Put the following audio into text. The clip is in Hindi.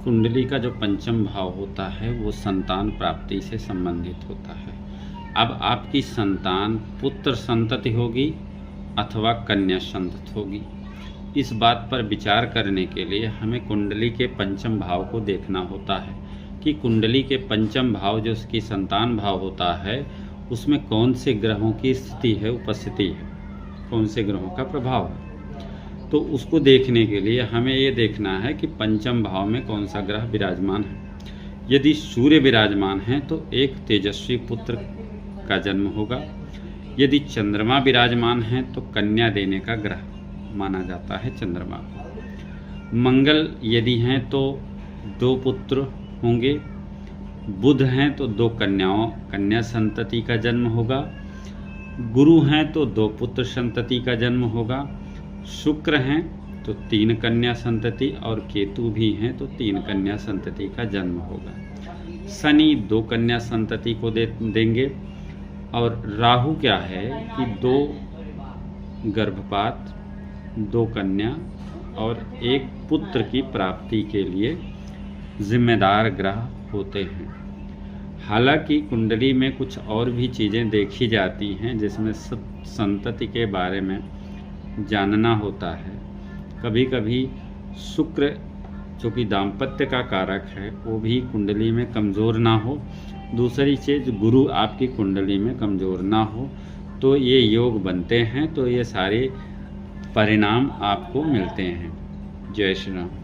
कुंडली का जो पंचम भाव होता है वो संतान प्राप्ति से संबंधित होता है। अब आपकी संतान पुत्र संतति होगी अथवा कन्या संतति होगी, इस बात पर विचार करने के लिए हमें कुंडली के पंचम भाव को देखना होता है कि कुंडली के पंचम भाव जो उसकी संतान भाव होता है उसमें कौन से ग्रहों की स्थिति है, उपस्थिति है, कौन से ग्रहों का प्रभाव है। तो उसको देखने के लिए हमें ये देखना है कि पंचम भाव में कौन सा ग्रह विराजमान है। यदि सूर्य विराजमान है तो एक तेजस्वी पुत्र का जन्म होगा। यदि चंद्रमा विराजमान है तो कन्या देने का ग्रह माना जाता है चंद्रमा को। मंगल यदि हैं तो 2 पुत्र होंगे। बुध हैं तो 2 कन्या संतति का जन्म होगा। गुरु हैं तो 2 पुत्र संतति का जन्म होगा। शुक्र हैं तो 3 कन्या संतति और केतु भी हैं तो 3 कन्या संतति का जन्म होगा। शनि 2 कन्या संतति को देंगे और राहु क्या है कि 2 गर्भपात, 2 कन्या और 1 पुत्र की प्राप्ति के लिए जिम्मेदार ग्रह होते हैं। हालांकि कुंडली में कुछ और भी चीज़ें देखी जाती हैं जिसमें संतति के बारे में जानना होता है। कभी कभी शुक्र जो कि दाम्पत्य का कारक है वो भी कुंडली में कमज़ोर ना हो। दूसरी चीज़ गुरु आपकी कुंडली में कमज़ोर ना हो तो ये योग बनते हैं, तो ये सारे परिणाम आपको मिलते हैं। जय श्री राम।